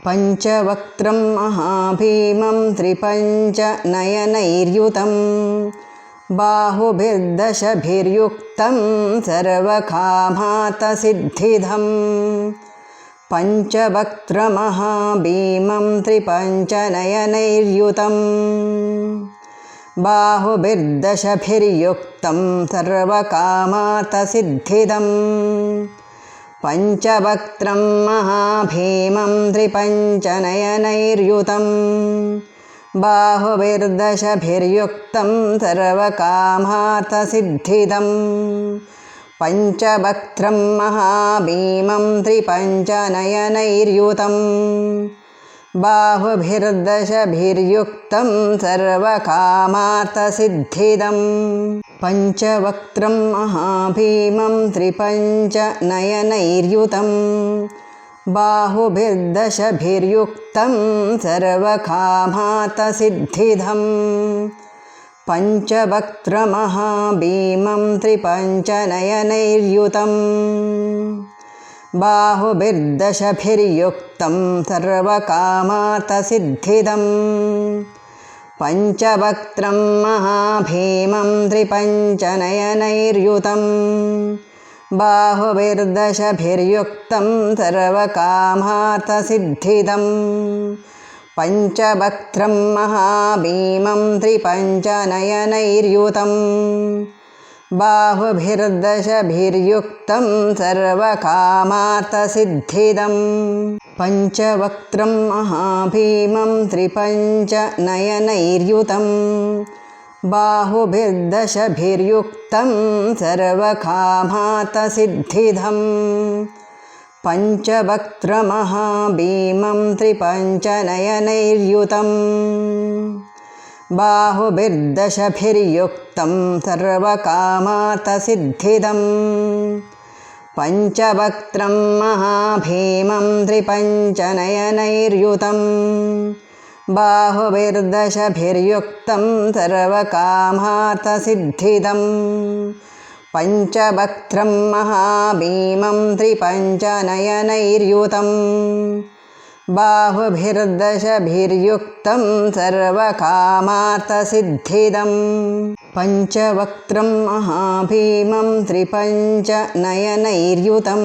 पञ्चवक्त्रं महाभीमं त्रिपञ्चनयनैर्युतं बाहुभिर्दशभिर्युक्तं सर्वकामार्थसिद्धिदम् पञ्चवक्त्रमहाभीमं त्रिपञ्चनयनैर्युतं बाहुभिर्दशभिर्युक्तं सर्वकामार्थसिद्धिदम् पञ्चवक्त्रं महाभीमं त्रिपञ्चनयनैर्युतं बाहुभिर्दशभिर्युक्तं सर्वकामार्थसिद्धिदम् पञ्चवक्त्रं महाभीमं त्रिपञ्चनयनैर्युतं बाहुभिर्दशभिर्युक्तं सर्वकामार्थसिद्धिदम् पञ्चवक्त्रं महाभीमं त्रिपञ्चनयनैर्युतं बाहुभिर्दशभिर्युक्तं सर्वकामार्थसिद्धिदम् पञ्चवक्त्रमहाभीमं त्रिपञ्चनयनैर्युतं बाहुभिर्दशभिर्युक्तं सर्वकामार्थसिद्धिदम् पञ्चवक्त्रं महाभीमं त्रिपञ्चनयनैर्युतं बाहुभिर्दशभिर्युक्तं सर्वकामार्थसिद्धिदम् पञ्चवक्त्रं महाभीमं त्रिपञ्चनयनैर्युतं बाहुभिर्दशभिर्युक्तं सर्वकामार्थसिद्धिदम् पञ्चवक्त्रं महाभीमं त्रिपञ्चनयनैर्युतं बाहुभिर्दशभिर्युक्तं सर्वकामार्थसिद्धिदम् पञ्चवक्त्रमहाभीमं त्रिपञ्चनयनैर्युतं बाहुभिर्दशभिर्युक्तं सर्वकामार्थसिद्धिदम् पञ्चवक्त्रं महाभीमं त्रिपञ्चनयनैर्युतं बाहुभिर्दशभिर्युक्तं सर्वकामार्थसिद्धिदम् पञ्चवक्त्रं महाभीमं त्रिपञ्चनयनैर्युतं बाहुभिर्दशभिर्युक्तं सर्वकामार्थसिद्धिदम् पञ्चवक्त्रं महाभीमं त्रिपञ्चनयनैर्युतं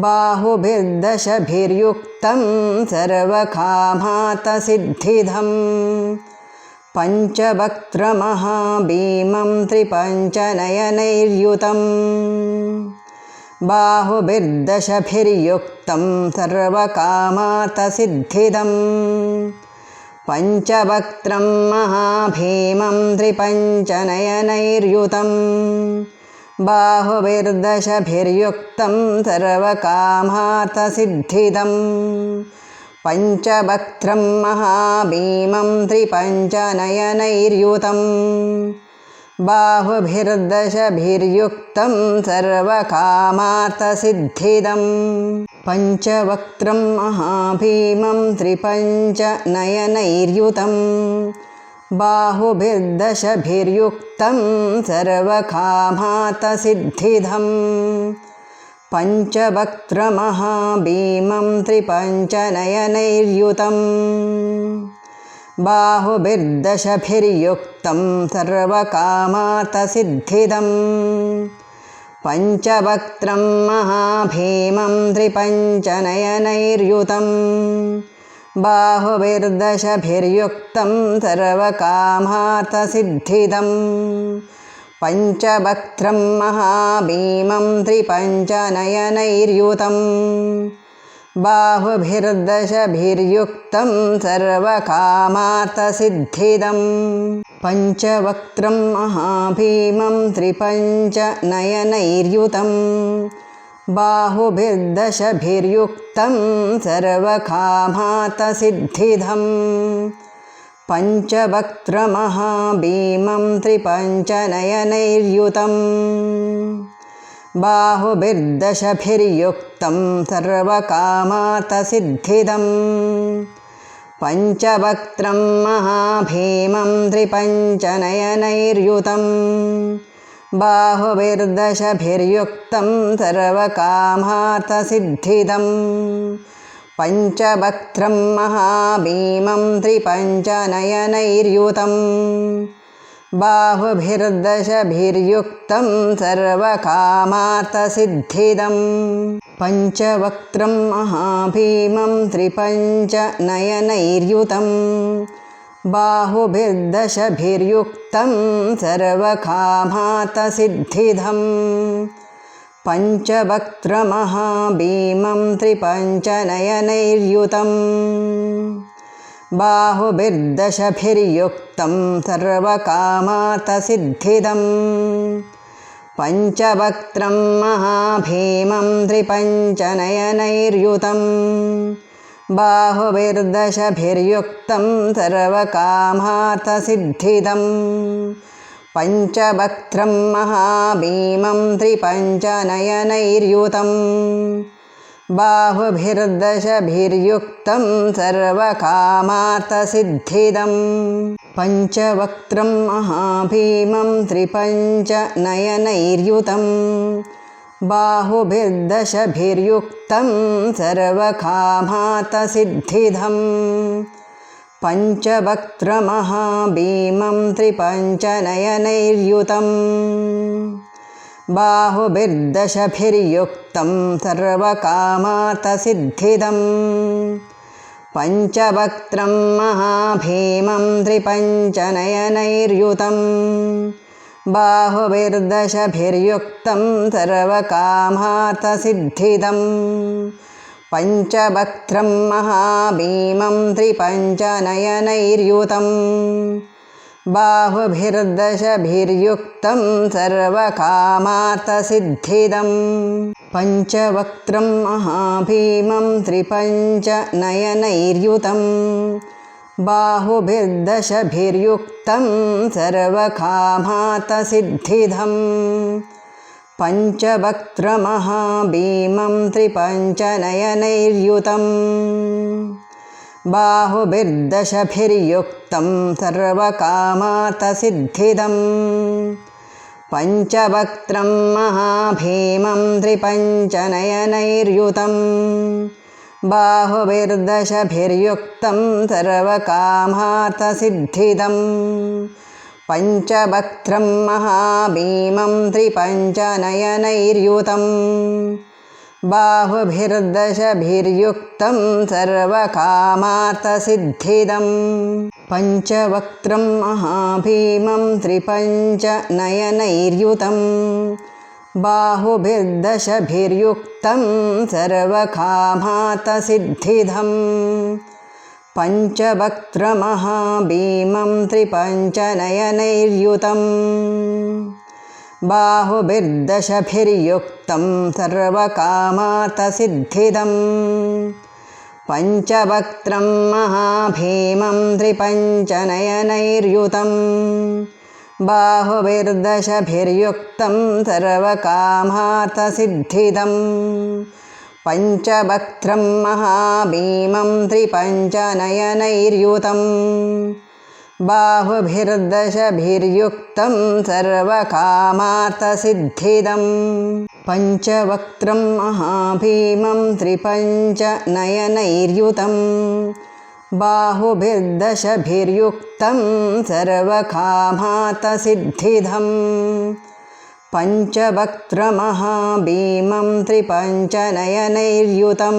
बाहुभिर्दशभिर्युक्तं सर्वकामार्थसिद्धिदम् पञ्चवक्त्रमहाभीमं त्रिपञ्चनयनैर्युतं बाहुभिर्दशभिर्युक्तं सर्वकामार्थसिद्धिदम् पञ्चवक्त्रं महाभीमं त्रिपञ्चनयनैर्युतं बाहुभिर्दशभिर्युक्तं सर्वकामार्थसिद्धिदम् पञ्चवक्त्रं महाभीमं त्रिपञ्चनयनैर्युतं बाहुभिर्दशभिर्युक्तं सर्वकामार्थसिद्धिदम् पञ्चवक्त्रं महाभीमं त्रिपञ्चनयनैर्युतं बाहुभिर्दशभिर्युक्तं सर्वकामार्थसिद्धिदम् पञ्चवक्त्रमहाभीमं त्रिपञ्चनयनैर्युतं बाहुभिर्दशभिर्युक्तं सर्वकामार्थसिद्धिदम् पञ्चवक्त्रं महाभीमं त्रिपञ्चनयनैर्युतं बाहुभिर्दशभिर्युक्तं सर्वकामार्थसिद्धिदम् पञ्चवक्त्रं महाभीमं त्रिपञ्चनयनैर्युतं बाहुभिर्दशभिर्युक्तं सर्वकामार्थसिद्धिदम् पञ्चवक्त्रं महाभीमं त्रिपञ्चनयनैर्युतं बाहुभिर्दशभिर्युक्तं सर्वकामार्थसिद्धिदम् पञ्चवक्त्रमहाभीमं त्रिपञ्चनयनैर्युतं बाहुभिर्दशभिर्युक्तं सर्वकामार्थसिद्धिदम् पञ्चवक्त्रं महाभीमं त्रिपञ्चनयनैर्युतं बाहुभिर्दशभिर्युक्तं सर्वकामार्थसिद्धिदम् पञ्चवक्त्रं महाभीमं त्रिपञ्चनयनैर्युतं बाहुभिर्दशभिर्युक्तं सर्वकामार्थसिद्धिदं पञ्चवक्त्रं महाभीमं त्रिपञ्चनयनैर्युतं बाहुभिर्दशभिर्युक्तं सर्वकामार्थसिद्धिदं पञ्चवक्त्रमहाभीमं त्रिपञ्चनयनैर्युतं बाहुभिर्दशभिर्युक्तं सर्वकामार्थसिद्धिदं पञ्चवक्त्रं महाभीमं त्रिपञ्चनयनैर्युतं बाहुभिर्दशभिर्युक्तं सर्वकामार्थसिद्धिदं पञ्चवक्त्रं महाभीमं त्रिपञ्चनयनैर्युतं बाहुभिर्दशभिर्युक्तं सर्वकामार्थसिद्धिदं पञ्चवक्त्रं महाभीमं त्रिपञ्चनयनैर्युतं बाहुभिर्दशभिर्युक्तं सर्वकामार्थसिद्धिदं पञ्चवक्त्रमहाभीमं त्रिपञ्चनयनैर्युतं बाहुभिर्दशभिर्युक्तं सर्वकामार्थसिद्धिदं पञ्चवक्त्रं महाभीमं त्रिपञ्चनयनैर्युतं बाहुभिर्दशभिर्युक्तं सर्वकामार्थसिद्धिदं पञ्चवक्त्रं महाभीमं त्रिपञ्चनयनैर्युतं बाहुभिर्दशभिर्युक्तं सर्वकामार्थसिद्धिदं पञ्चवक्त्रं महाभीमं त्रिपञ्चनयनैर्युतं बाहुभिर्दशभिर्युक्तं सर्वकामार्थसिद्धिदं पञ्चवक्त्रमहाभीमं त्रिपञ्चनयनैर्युतं बाहुभिर्दशभिर्युक्तं सर्वकामार्थसिद्धिदं पञ्चवक्त्रं महाभीमं त्रिपञ्चनयनैर्युतं बाहुभिर्दशभिर्युक्तं सर्वकामार्थसिद्धिदं पञ्चवक्त्रं महाभीमं त्रिपञ्चनयनैर्युतं बाहुभिर्दशभिर्युक्तं सर्वकामार्थसिद्धिदं पञ्चवक्त्रं महाभीमं त्रिपञ्चनयनैर्युतं बाहुभिर्दशभिर्युक्तं सर्वकामार्थसिद्धिदं पञ्चवक्त्रमहाभीमं त्रिपञ्चनयनैर्युतं बाहुभिर्दशभिर्युक्तं सर्वकामार्थसिद्धिदं पञ्चवक्त्रं महाभीमं त्रिपञ्चनयनैर्युतं बाहुभिर्दशभिर्युक्तं सर्वकामार्थसिद्धिदं पञ्चवक्त्रं महाभीमं त्रिपञ्चनयनैर्युतं बाहुभिर्दशभिर्युक्तं सर्वकामार्थसिद्धिदं पञ्चवक्त्रं महाभीमं त्रिपञ्चनयनैर्युतं बाहुभिर्दशभिर्युक्तं सर्वकामार्थसिद्धिदं पञ्चवक्त्रमहाभीमं त्रिपञ्चनयनैर्युतं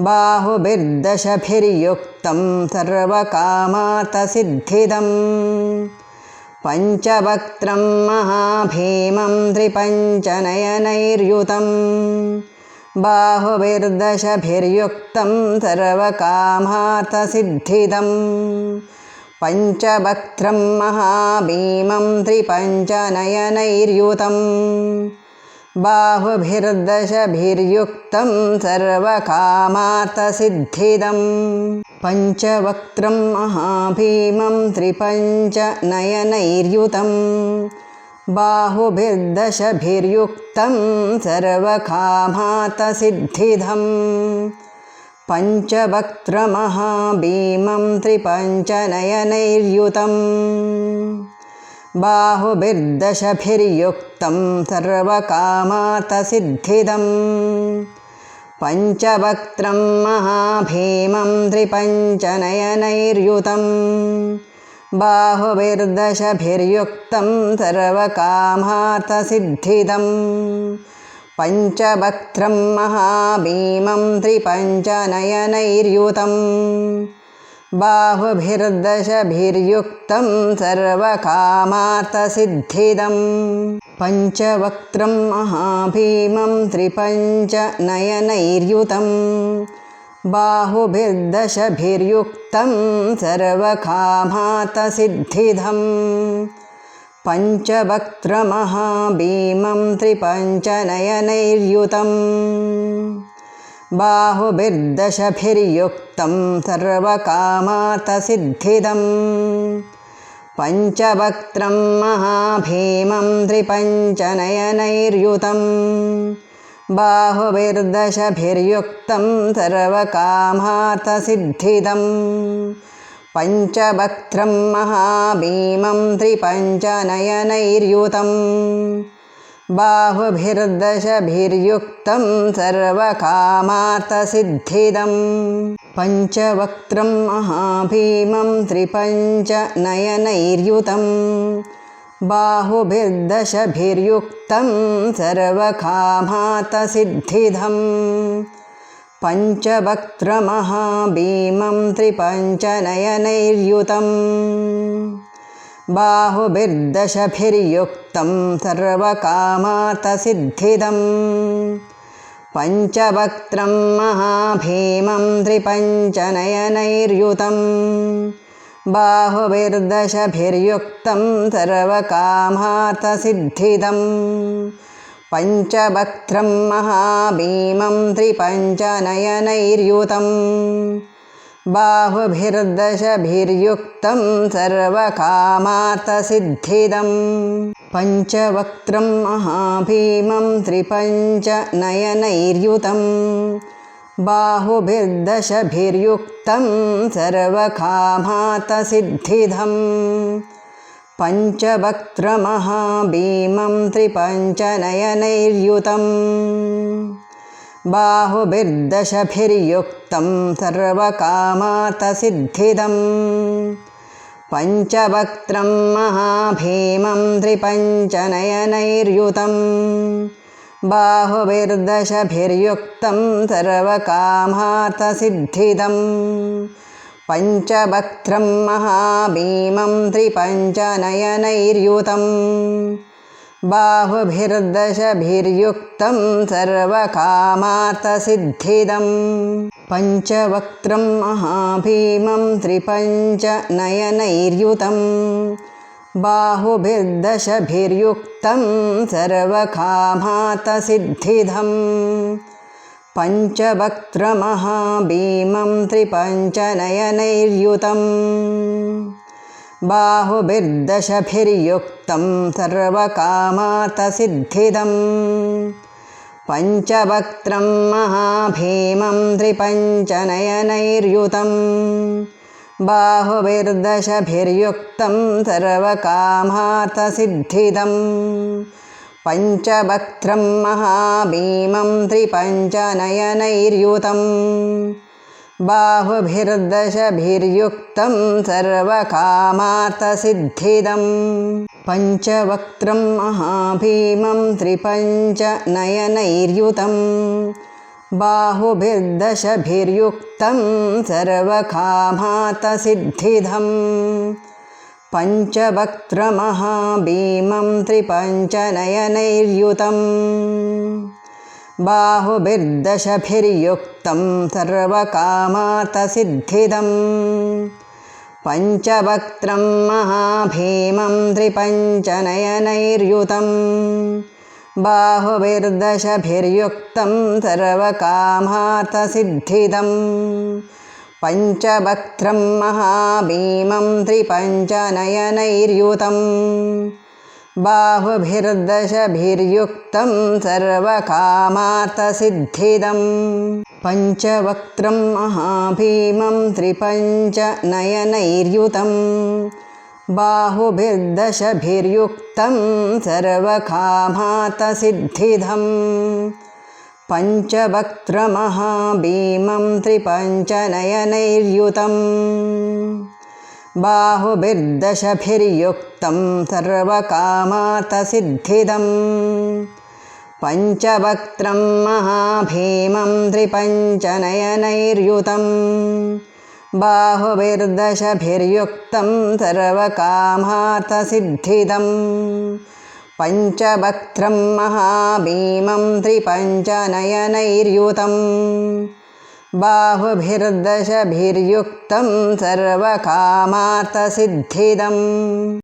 बाहुभिर्दशभिर्युक्तं सर्वकामार्थसिद्धिदं पञ्चवक्त्रं महाभीमं त्रिपञ्चनयनैर्युतं बाहुभिर्दशभिर्युक्तं सर्वकामार्थसिद्धिदं पञ्चवक्त्रं महाभीमं त्रिपञ्चनयनैर्युतं बाहुभिर्दशभिर्युक्तं सर्वकामार्थसिद्धिदं पञ्चवक्त्रं महाभीमं त्रिपञ्चनयनैर्युतं बाहुभिर्दशभिर्युक्तं सर्वकामार्थसिद्धिदं पञ्चवक्त्रमहाभीमं त्रिपञ्चनयनैर्युतं बाहुभिर्दशभिर्युक्तं सर्वकामार्थसिद्धिदं पञ्चवक्त्रं महाभीमं त्रिपञ्चनयनैर्युतं बाहुभिर्दशभिर्युक्तं सर्वकामार्थसिद्धिदं पञ्चवक्त्रं महाभीमं त्रिपञ्चनयनैर्युतं बाहुभिर्दशभिर्युक्तं सर्वकामार्थसिद्धिदं पञ्चवक्त्रं महाभीमं त्रिपञ्चनयनैर्युतं बाहुभिर्दशभिर्युक्तं सर्वकामार्थसिद्धिदं पञ्चवक्त्रमहाभीमं त्रिपञ्चनयनैर्युतं बाहुभिर्दशभिर्युक्तं सर्वकामार्थसिद्धिदं पञ्चवक्त्रं महाभीमं त्रिपञ्चनयनैर्युतं बाहुभिर्दशभिर्युक्तं सर्वकामार्थसिद्धिदं पञ्चवक्त्रं महाभीमं त्रिपञ्चनयनैर्युतं बाहुभिर्दशभिर्युक्तं सर्वकामार्थसिद्धिदं पञ्चवक्त्रं महाभीमं त्रिपञ्चनयनैर्युतं बाहुभिर्दशभिर्युक्तं सर्वकामार्थसिद्धिदं पञ्चवक्त्रमहाभीमं त्रिपञ्चनयनैर्युतं बाहुभिर्दशभिर्युक्तं सर्वकामार्थसिद्धिदं पञ्चवक्त्रं महाभीमं त्रिपञ्चनयनैर्युतं बाहुभिर्दशभिर्युक्तं सर्वकामार्थसिद्धिदं पञ्चवक्त्रं महाभीमं त्रिपञ्चनयनैर्युतं बाहुभिर्दशभिर्युक्तं सर्वकामार्थसिद्धिदं पञ्चवक्त्रं महाभीमं त्रिपञ्चनयनैर्युतं बाहुभिर्दशभिर्युक्तं सर्वकामार्थसिद्धिदं पञ्चवक्त्रमहाभीमं त्रिपञ्चनयनैर्युतं बाहुभिर्दशभिर्युक्तं सर्वकामार्थसिद्धिदं पञ्चवक्त्रं महाभीमं त्रिपञ्चनयनैर्युतं बाहुभिर्दशभिर्युक्तं सर्वकामार्थसिद्धिदं पञ्चवक्त्रं महाभीमं त्रिपञ्चनयनैर्युतं बाहुभिर्दशभिर्युक्तं सर्वकामार्थसिद्धिदं पञ्चवक्त्रं महाभीमं त्रिपञ्चनयनैर्युतं बाहुभिर्दशभिर्युक्तं सर्वकामार्थसिद्धिदं पञ्चवक्त्रमहाभीमं त्रिपञ्चनयनैर्युतं बाहुभिर्दशभिर्युक्तं सर्वकामार्थसिद्धिदं पञ्चवक्त्रं महाभीमं त्रिपञ्चनयनैर्युतं बाहुभिर्दशभिर्युक्तं सर्वकामार्थसिद्धिदं पञ्चवक्त्रं महाभीमं त्रिपञ्चनयनैर्युतं बाहुभिर्दशभिर्युक्तं सर्वकामार्थसिद्धिदं पञ्चवक्त्रं महाभीमं त्रिपञ्चनयनैर्युतं बाहुभिर्दशभिर्युक्तं सर्वकामार्थसिद्धिदं पञ्चवक्त्रमहाभीमं त्रिपञ्चनयनैर्युतं बाहुभिर्दशभिर्युक्तं सर्वकामार्थसिद्धिदं पञ्चवक्त्रं महाभीमं त्रिपञ्चनयनैर्युतं बाहुभिर्दशभिर्युक्तं सर्वकामार्थसिद्धिदं पञ्चवक्त्रं महाभीमं त्रिपञ्चनयनैर्युतं बाहुभिर्दशभिर्युक्तं सर्वकामार्थसिद्धिदं पञ्चवक्त्रं महाभीमं त्रिपञ्चनयनैर्युतं बाहुभिर्दशभिर्युक्तं सर्वकामार्थसिद्धिदं पञ्चवक्त्रमहाभीमं त्रिपञ्चनयनैर्युतं बाहुभिर्दशभिर्युक्तं सर्वकामार्थसिद्धिदं पञ्चवक्त्रं महाभीमं त्रिपञ्चनयनैर्युतं बाहुभिर्दशभिर्युक्तं सर्वकामार्थसिद्धिदं पञ्चवक्त्रं महाभीमं त्रिपञ्चनयनैर्युतं बाहुभिर्दशभिर्युक्तं सर्वकामार्थसिद्धिदम्।